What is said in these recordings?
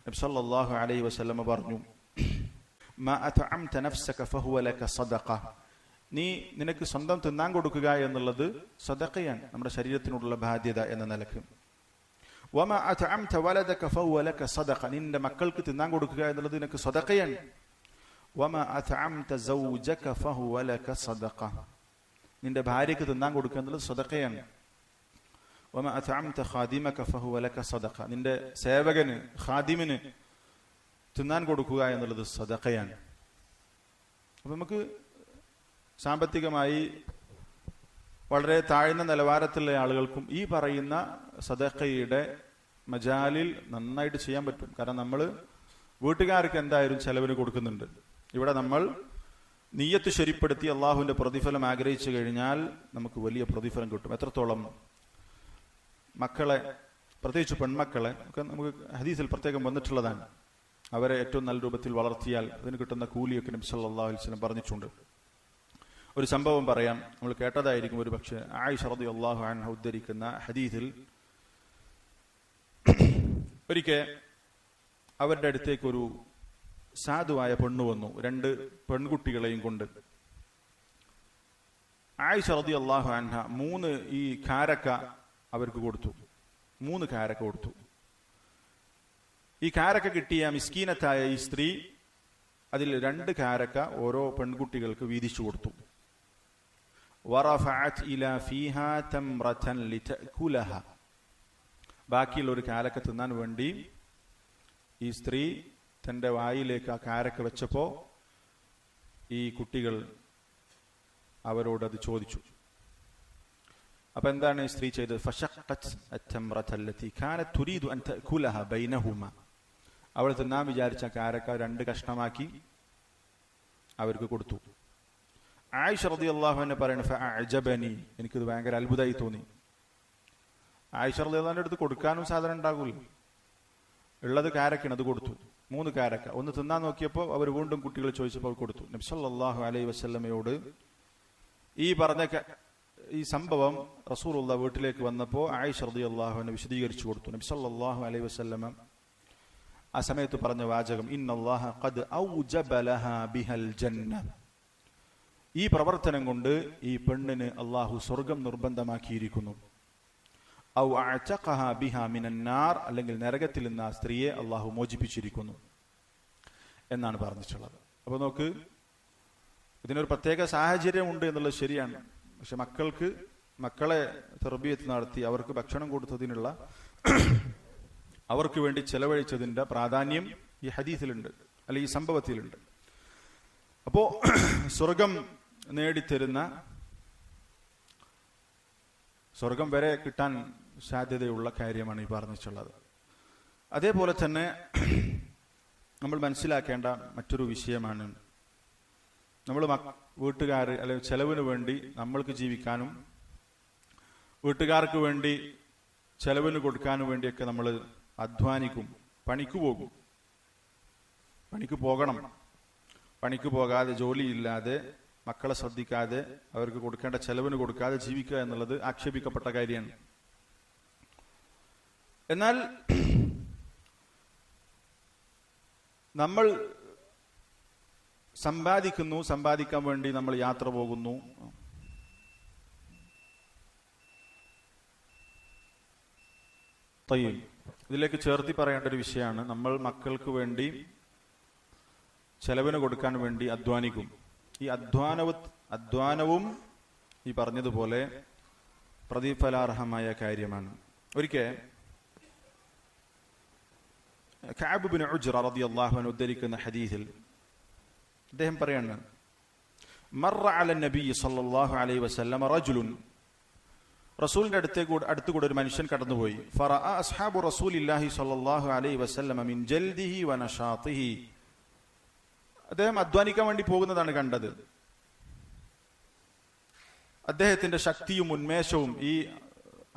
നബി സല്ലല്ലാഹു അലൈഹി വസല്ലം പറഞ്ഞു, മാ അത്അംത നഫ്സക ഫഹുവ ലക സദഖ, നീ നിനക്ക് സ്വന്തം തിന്നാൻ കൊടുക്കുക എന്നുള്ളത് സദഖയാണ്, നമ്മുടെ ശരീരത്തിനോടുള്ള ബാധ്യത എന്ന നിലക്ക്. വമാ അത്അംത വലദക ഫഹുവ ലക സദഖ, നിന്റെ മക്കൾക്ക് തിന്നാൻ കൊടുക്കുക എന്നുള്ളത് നിനക്ക് സദഖയാണ്. വമാ അത്അംത സൗജക ഫഹുവ ലക സദഖ, നിന്റെ ഭാര്യയ്ക്ക് തിന്നാൻ കൊടുക്കുക എന്നുള്ളത് സദഖയാണ്. വമാ അത്അംത ഖാദിമക ഫഹുവ ലക സദഖ, നിന്റെ സേവകന് ഖാദിമിന് തിന്നാൻ കൊടുക്കുക എന്നുള്ളത് സദഖയാണ്. അപ്പൊ നമുക്ക് സാമ്പത്തികമായി വളരെ താഴ്ന്ന നിലവാരത്തിലുള്ള ആളുകൾക്കും ഈ പറയുന്ന സദഖയുടെ മജാലിൽ നന്നായിട്ട് ചെയ്യാൻ പറ്റും. കാരണം നമ്മൾ വീട്ടുകാർക്ക് എന്തായാലും ചെലവിന് കൊടുക്കുന്നുണ്ട്. ഇവിടെ നമ്മൾ നിയ്യത്ത് ശരിപ്പെടുത്തി അള്ളാഹുവിന്റെ പ്രതിഫലം ആഗ്രഹിച്ചു കഴിഞ്ഞാൽ നമുക്ക് വലിയ പ്രതിഫലം കിട്ടും. എത്രത്തോളം മക്കളെ, പ്രത്യേകിച്ച് പെൺമക്കളെ ഒക്കെ നമുക്ക് ഹദീസിൽ പ്രത്യേകം വന്നിട്ടുള്ളതാണ്. അവരെ ഏറ്റവും നല്ല രൂപത്തിൽ വളർത്തിയാൽ അതിന് കിട്ടുന്ന കൂലിയൊക്കെ നബി സല്ലല്ലാഹു അലൈഹി വസല്ലം പറഞ്ഞിട്ടുണ്ട്. ഒരു സംഭവം പറയാം, നമ്മൾ കേട്ടതായിരിക്കും ഒരു പക്ഷേ. ആയിഷ റളിയല്ലാഹു അൻഹ ഉദ്ധരിക്കുന്ന ഹദീസിൽ, ഒരിക്കൽ അവരുടെ അടുത്തേക്ക് ഒരു സാധുവായ പെണ്ണ് വന്നു, 2 പെൺകുട്ടികളെയും കൊണ്ട്. ആയിഷ റളിയല്ലാഹു അൻഹ 3 ഈ കാരക്ക അവർക്ക് കൊടുത്തു, 3 കാരക്ക കൊടുത്തു. ഈ കാരക്ക കിട്ടിയ മിസ്കീനത്തായ ഈ സ്ത്രീ അതിൽ 2 കാരക്ക ഓരോ പെൺകുട്ടികൾക്ക് വീതിച്ചു കൊടുത്തു. വറഫഅത് ഇലാ ഫീഹാ തംറതൻ ലിതഅകുലഹ, ബാക്കിയുള്ള ഒരു കാരക്ക തിന്നാൻ വേണ്ടി ഈ സ്ത്രീ തന്റെ വായിലേക്ക് ആ കാരക്ക വെച്ചപ്പോ ഈ കുട്ടികൾ അവരോട് അത് ചോദിച്ചു. അപ്പൊ എന്താണ് ഈ സ്ത്രീ ചെയ്തത്? ഫശഖ്ഖത് അത്തംറത അല്ലതി കാനത് തുരീദു അൻ തഅകുലഹ ബൈനഹുമാ, അവൾ തിന്നാൻ വിചാരിച്ച കാരക്ക 2 കഷ്ണമാക്കി അവർക്ക് കൊടുത്തു. ആയിഷ റളിയല്ലാഹു അൻഹ പറയുന്നു, ഫഅഅജബനി, എനിക്കിത് ഭയങ്കര അത്ഭുതമായി തോന്നി. ആയിഷ റളിയല്ലാഹു അൻഹയുടെ അടുത്ത് കൊടുക്കാനും സാധനം ഉണ്ടാകൂല, ഉള്ളത് കാരക്കാണ്, അത് കൊടുത്തു. 3 കാരക്ക. ഒന്ന് തിന്നാൻ നോക്കിയപ്പോൾ അവർ വീണ്ടും കുട്ടികൾ ചോദിച്ചപ്പോൾ കൊടുത്തു. നബി സല്ലല്ലാഹു അലൈഹി വസല്ലമയോട് ഈ പറഞ്ഞ ഈ സംഭവം റസൂലുള്ളാഹി വീട്ടിലേക്ക് വന്നപ്പോൾ ആയിഷ റളിയല്ലാഹു അൻഹ വിശദീകരിച്ചു കൊടുത്തു. നബി സല്ലല്ലാഹു അലൈഹി വസല്ലമ ആ സമയത്ത് പറഞ്ഞ വാചകം, ഇന്നല്ലാഹ ഖദ് ഔജബ ലഹാ ബിഹൽ ജന്ന, ഈ പ്രവർത്തനം കൊണ്ട് ഈ പെണ്ണിന് അള്ളാഹു സ്വർഗം നിർബന്ധമാക്കിയിരിക്കുന്നു. ഔ അഅതഖഹ ബിഹാ മിനൻ നാർ, അല്ലെങ്കിൽ നരകത്തിൽ നിന്ന് ആ സ്ത്രീയെ അള്ളാഹു മോചിപ്പിച്ചിരിക്കുന്നു എന്നാണ് പറഞ്ഞിട്ടുള്ളത്. അപ്പൊ നോക്ക്, ഇതിനൊരു പ്രത്യേക സാഹചര്യം ഉണ്ട് എന്നുള്ളത് ശരിയാണ്. പക്ഷെ മക്കളെ തർബിയത്ത് നടത്തി അവർക്ക് ഭക്ഷണം കൊടുത്തതിനുള്ള, അവർക്ക് വേണ്ടി ചെലവഴിച്ചതിന്റെ പ്രാധാന്യം ഈ ഹദീസിലുണ്ട്, അല്ലെ ഈ സംഭവത്തിലുണ്ട്. അപ്പോ സ്വർഗം നേടിത്തരുന്ന, സ്വർഗം വരെ കിട്ടാൻ സാധ്യതയുള്ള കാര്യമാണ് ഈ പറഞ്ഞിട്ടുള്ളത്. അതേപോലെ തന്നെ നമ്മൾ മനസ്സിലാക്കേണ്ട മറ്റൊരു വിഷയമാണ്, നമ്മൾ വീട്ടുകാർ അല്ലെങ്കിൽ ചെലവിന് വേണ്ടി നമ്മൾക്ക് ജീവിക്കാനും വീട്ടുകാർക്ക് വേണ്ടി ചെലവിന് കൊടുക്കാനും വേണ്ടിയൊക്കെ നമ്മൾ അധ്വാനിക്കും, പണിക്ക് പോകും, പണിക്ക് പോകണം. പണിക്ക് പോകാതെ, ജോലിയില്ലാതെ, മക്കളെ ശ്രദ്ധിക്കാതെ, അവർക്ക് കൊടുക്കേണ്ട ചെലവിന് കൊടുക്കാതെ ജീവിക്കുക എന്നുള്ളത് ആക്ഷേപിക്കപ്പെട്ട കാര്യമാണ്. എന്നാൽ നമ്മൾ സമ്പാദിക്കുന്നു, സമ്പാദിക്കാൻ വേണ്ടി നമ്മൾ യാത്ര പോകുന്നു, ഇതിലേക്ക് ചേർത്തി പറയേണ്ട ഒരു വിഷയമാണ്, നമ്മൾ മക്കൾക്ക് വേണ്ടി ചെലവിന് കൊടുക്കാൻ വേണ്ടി അധ്വാനിക്കും. ഈ അധ്വാനവും ഈ പറഞ്ഞതുപോലെ പ്രതിഫലാർഹമായ കാര്യമാണ്. ഒരിക്കൽ കഅബ് ഇബ്നു ഉജ്റ റളിയല്ലാഹു അൻഹു ഉദ്ധരിക്കുന്ന ഹദീസിൽ അദ്ദേഹം പറയാണ്, മറ അല നബി സല്ലല്ലാഹു അലൈഹി വസല്ലം റജുലുൻ, റസൂലിന്റെ അടുത്തുകൂടെ ഒരു മനുഷ്യൻ കടന്നുപോയി. ഫറഅ അസ്ഹാബു റസൂലില്ലാഹി സല്ലല്ലാഹു അലൈഹി വസല്ലം മിൻ ജൽദിഹി വനശാതിഹി, അദ്ദേഹം അധ്വാനിക്കാൻ വേണ്ടി പോകുന്നതാണ് കണ്ടത്. അദ്ദേഹത്തിന്റെ ശക്തിയും ഉന്മേഷവും, ഈ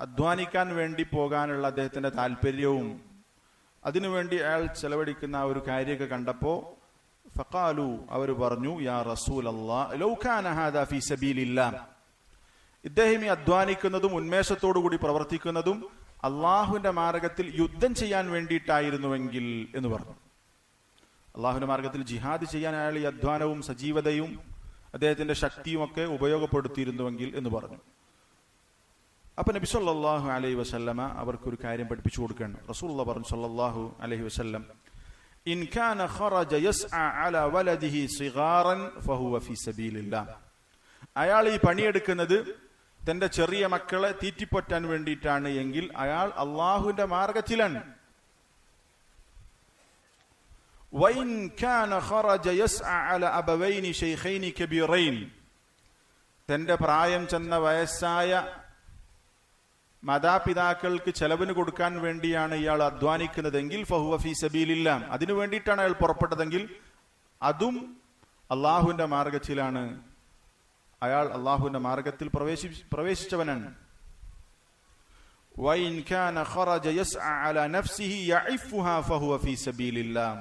അധ്വാനിക്കാൻ വേണ്ടി പോകാനുള്ള അദ്ദേഹത്തിന്റെ താല്പര്യവും, അതിനുവേണ്ടി അയാൾ ചെലവഴിക്കുന്ന ആ ഒരു കാര്യമൊക്കെ കണ്ടപ്പോ ഫഖാലു, അവർ പറഞ്ഞു, യാ റസൂലല്ലാഹ് ലൗ കാന ഹാദാ ഫീ സബീലില്ലാഹ്, ഇദ്ദേഹം ഈ അധ്വാനിക്കുന്നതും ഉന്മേഷത്തോടു കൂടി പ്രവർത്തിക്കുന്നതും അള്ളാഹുവിന്റെ മാർഗത്തിൽ യുദ്ധം ചെയ്യാൻ വേണ്ടിയിട്ടായിരുന്നുവെങ്കിൽ എന്ന് പറഞ്ഞു. അള്ളാഹുവിന്റെ മാർഗത്തിൽ ജിഹാദ് ചെയ്യാൻ അയാൾ ഈ അധ്വാനവും സജീവതയും അദ്ദേഹത്തിന്റെ ശക്തിയും ഒക്കെ ഉപയോഗപ്പെടുത്തിയിരുന്നുവെങ്കിൽ എന്ന് പറഞ്ഞു. അപ്പൊ നബി സല്ലല്ലാഹു അലൈഹി വസല്ലമ അവർക്കൊരു കാര്യം പഠിപ്പിച്ചു കൊടുക്കുകയാണ്. റസൂലുള്ളാഹി പറഞ്ഞു സല്ലല്ലാഹു അലൈഹി വസല്ലം, ഇൻ കാന ഖറജ യസ്അ അലാ വലദിഹി സിഗാറൻ ഫഹുവ ഫീ സബീലില്ലാഹ്. അയാൾ ഈ പണിയെടുക്കുന്നത് തന്റെ ചെറിയ മക്കളെ തീറ്റിപ്പൊറ്റാൻ വേണ്ടിയിട്ടാണ് എങ്കിൽ അയാൾ അള്ളാഹുവിന്റെ മാർഗത്തിലാണ്. വഇൻ കാന ഖറജ യസ്അ അലാ അബവൈനി ശൈഖൈനി കബീറൈൻ. തന്റെ പ്രായം ചെന്ന വയസ്സായ മാതാപിതാക്കൾക്ക് ചെലവിന് കൊടുക്കാൻ വേണ്ടിയാണ് ഇയാൾ അധ്വാനിക്കുന്നതെങ്കിൽ ഫഹുവ ഫീ സബീലില്ലാഹ്. അതിനു വേണ്ടിയിട്ടാണ് അയാൾ പുറപ്പെട്ടതെങ്കിൽ അതും അള്ളാഹുവിന്റെ മാർഗത്തിലാണ്. അയാൾ അള്ളാഹുവിന്റെ മാർഗത്തിൽ പ്രവേശിച്ചവനാണ്. വഇൻ കാന ഖറജ യസ്അ അലാ നഫ്സിഹി യഇഫുഹാ ഫഹുവ ഫീ സബീലില്ലാഹ്.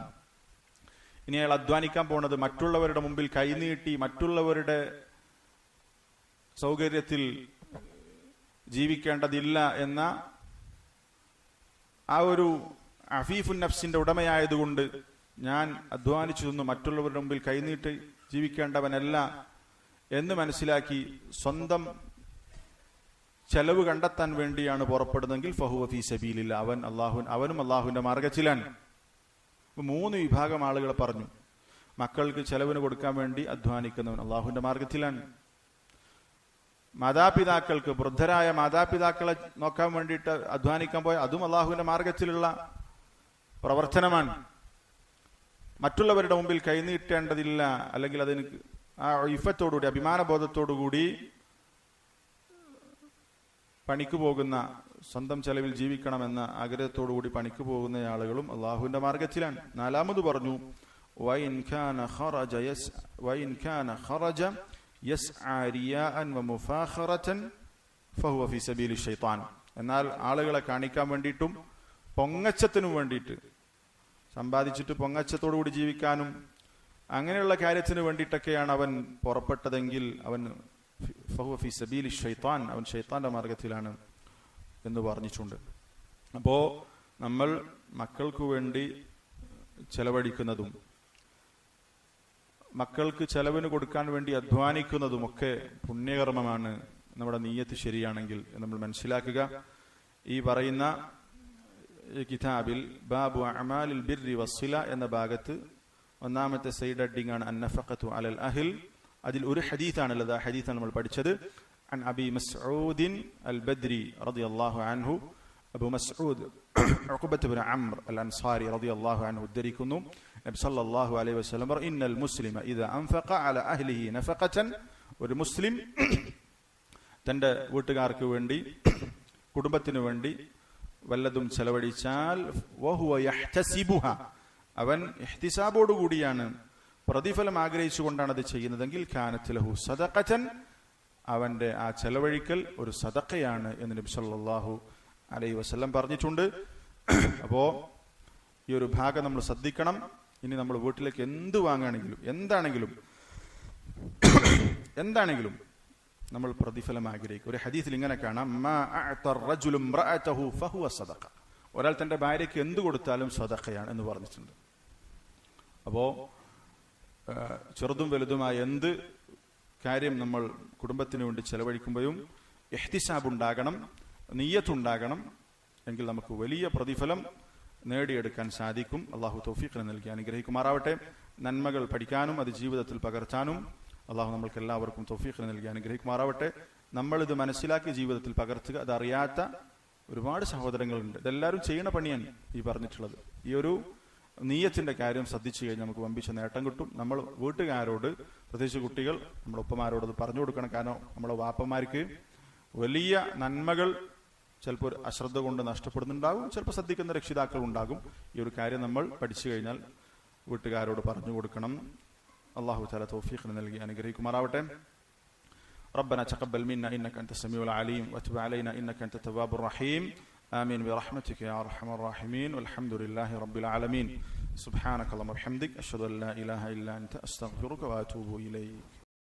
ഇനി അയാൾ അധ്വാനിക്കാൻ പോണത് മറ്റുള്ളവരുടെ മുമ്പിൽ കൈനീട്ടി മറ്റുള്ളവരുടെ സൗകര്യത്തിൽ ജീവിക്കേണ്ടതില്ല എന്ന ആ ഒരു അഫീഫുൻ നഫ്സിന്റെ ഉടമയായതുകൊണ്ട് ഞാൻ അധ്വാനിച്ചു നിന്ന് മറ്റുള്ളവരുടെ മുമ്പിൽ കൈനീട്ടി ജീവിക്കേണ്ടവനല്ല എന്ന് മനസ്സിലാക്കി സ്വന്തം ചെലവ് കണ്ടെത്താൻ വേണ്ടിയാണ് പുറപ്പെടുന്നതെങ്കിൽ ഫഹുവ ഫീ സബീലില്ലാഹ്. അവനും അള്ളാഹുവിന്റെ മാർഗത്തിലാണ്. 3 വിഭാഗം ആളുകളെ പറഞ്ഞു. മക്കൾക്ക് ചെലവിന് കൊടുക്കാൻ വേണ്ടി അധ്വാനിക്കുന്നവൻ അള്ളാഹുവിന്റെ മാർഗത്തിലാണ്. മാതാപിതാക്കൾക്ക്, വൃദ്ധരായ മാതാപിതാക്കളെ നോക്കാൻ വേണ്ടിയിട്ട് അധ്വാനിക്കാൻ പോയ അതും അള്ളാഹുവിന്റെ മാർഗത്തിലുള്ള പ്രവർത്തനമാണ്. മറ്റുള്ളവരുടെ മുമ്പിൽ കൈനീട്ടേണ്ടതില്ല, അല്ലെങ്കിൽ അതിന് ആ ഇഫത്തോടുകൂടി അഭിമാനബോധത്തോടുകൂടി പണിക്ക് പോകുന്ന, സ്വന്തം ചെലവിൽ ജീവിക്കണമെന്ന ആഗ്രഹത്തോടുകൂടി പണിക്ക് പോകുന്ന ആളുകളും അള്ളാഹുവിന്റെ മാർഗത്തിലാണ്. 4ാമത് പറഞ്ഞു വഇൻ കാന ഖറജ യസ്ആ റിയാഅൻ വമുഫാഖറതൻ ഫഹുവ ഫീ സബീലി ശൈത്താൻ. എന്നാൽ ആളുകളെ കാണിക്കാൻ വേണ്ടിയിട്ടും പൊങ്ങച്ചത്തിനും വേണ്ടിയിട്ട്, സമ്പാദിച്ചിട്ട് പൊങ്ങച്ചത്തോടുകൂടി ജീവിക്കാനും അങ്ങനെയുള്ള കാര്യത്തിന് വേണ്ടിയിട്ടൊക്കെയാണ് അവൻ പുറപ്പെട്ടതെങ്കിൽ അവൻ ഫഹുവ ഫീ സബീലി ശൈത്താൻ, അവൻ ശൈത്താന്റെ മാർഗത്തിലാണ് എന്ന് പറഞ്ഞിട്ടുണ്ട്. അപ്പോ നമ്മൾ മക്കൾക്ക് വേണ്ടി ചെലവഴിക്കുന്നതും മക്കൾക്ക് ചെലവിന് കൊടുക്കാൻ വേണ്ടി അധ്വാനിക്കുന്നതുമൊക്കെ പുണ്യകർമ്മമാണ്, നമ്മുടെ നീയത്ത് ശരിയാണെങ്കിൽ നമ്മൾ മനസ്സിലാക്കുക. ഈ പറയുന്ന കിതാബിൽ ബാബു അഅമാലിൽ ബിർരി വസ്സില എന്ന ഭാഗത്ത് 1ാമത്തെ സൈഡ് ഹെഡിംഗ് ആണ് അന്നഫഖതു അലൽ അഹ്ൽ. അതിൽ ഒരു ഹദീസാണുള്ളത്. ആ ഹദീസാണ് നമ്മൾ പഠിച്ചത്. عن أبي مسعود البدري رضي الله عنه. أبو مسعود عقبة بن عمرو الأنصاري رضي الله عنه الدريكنو نبي صلى الله عليه وسلم إن المسلم إذا أنفق على أهله نفقة. والمسلم തന്റെ വീട്ടുകാർക്ക് വേണ്ടി, കുടുംബത്തിന് വേണ്ടി വല്ലതും ചെലവഴിച്ചാൽ വഹുവ യഹ്തസിബുഹ, അവൻ ഇഹ്തിസാബോടുകൂടിയാണ്, പ്രതിഫലം ആഗ്രഹിച്ചുകൊണ്ടാണ് അത് ചെയ്യുന്നതെങ്കിൽ കാനത് ലഹു സദഖതൻ, അവന്റെ ആ ചെലവഴിക്കൽ ഒരു സദഖയാണ് എന്ന് നബി സല്ലല്ലാഹു അലൈഹി വസല്ലം പറഞ്ഞിട്ടുണ്ട്. അപ്പോ ഈ ഒരു ഭാഗം നമ്മൾ ശ്രദ്ധിക്കണം. ഇനി നമ്മൾ വീട്ടിലേക്ക് എന്ത് വാങ്ങുകയാണെങ്കിലും എന്താണെങ്കിലും നമ്മൾ പ്രതിഫലം ആഗ്രഹിക്കും. ഒരു ഹദീസിൽ ഇങ്ങനെ കാണാം, മാ അഅത റജുലു ഇംറഅതഹു ഫഹുവ സദഖ. ഒരാൾ തന്റെ ഭാര്യയ്ക്ക് എന്ത് കൊടുത്താലും സദഖയാണ് എന്ന് പറഞ്ഞിട്ടുണ്ട്. അപ്പോ ചെറുതും വലുതുമായ എന്ത് കാര്യം നമ്മൾ കുടുംബത്തിന് വേണ്ടി ചെലവഴിക്കുമ്പോഴും ഇഹ്തിസാബ് ഉണ്ടാകണം, നിയ്യത്തുണ്ടാകണം. എങ്കിൽ നമുക്ക് വലിയ പ്രതിഫലം നേടിയെടുക്കാൻ സാധിക്കും. അള്ളാഹു തൗഫീഖ് നൽകി അനുഗ്രഹിക്കുമാറാവട്ടെ. നന്മകൾ പഠിക്കാനും അത് ജീവിതത്തിൽ പകർത്താനും അള്ളാഹു നമ്മൾക്ക് എല്ലാവർക്കും തൗഫീഖ് നൽകി അനുഗ്രഹിക്കുമാറാവട്ടെ. നമ്മളിത് മനസ്സിലാക്കി ജീവിതത്തിൽ പകർത്തുക. അതറിയാത്ത ഒരുപാട് സഹോദരങ്ങളുണ്ട്. ഇതെല്ലാവരും ചെയ്യുന്ന പണിയാണ് ഈ പറഞ്ഞിട്ടുള്ളത്. ഈ ഒരു നീയത്തിന്റെ കാര്യം ശ്രദ്ധിച്ചു കഴിഞ്ഞാൽ നമുക്ക് വമ്പിച്ച നേട്ടം കിട്ടും. നമ്മൾ വീട്ടുകാരോട്, പ്രത്യേകിച്ച് കുട്ടികൾ, നമ്മുടെ ഉപ്പമാരോട് അത് പറഞ്ഞു കൊടുക്കണം. കാരണം നമ്മുടെ വാപ്പമാർക്ക് വലിയ നന്മകൾ ചിലപ്പോൾ അശ്രദ്ധ കൊണ്ട് നഷ്ടപ്പെടുന്നുണ്ടാകും, ചിലപ്പോൾ ശ്രദ്ധിക്കുന്ന രക്ഷിതാക്കൾ ഉണ്ടാകും. ഈ ഒരു കാര്യം നമ്മൾ പഠിച്ചു കഴിഞ്ഞാൽ വീട്ടുകാരോട് പറഞ്ഞു കൊടുക്കണം. അല്ലാഹു തആല തൗഫീഖ് നൽകി അനുഗ്രഹിക്കുമാറാവട്ടെ. ربنا تقبل منا إنك أنت السميع العليم وتب علينا إنك أنت التواب الرحيم. آمين برحمتك يا أرحم الراحمين والحمد لله رب العالمين. سبحانك اللهم وبحمدك أشهد أن لا إله إلا أنت أستغفرك وأتوب إليك.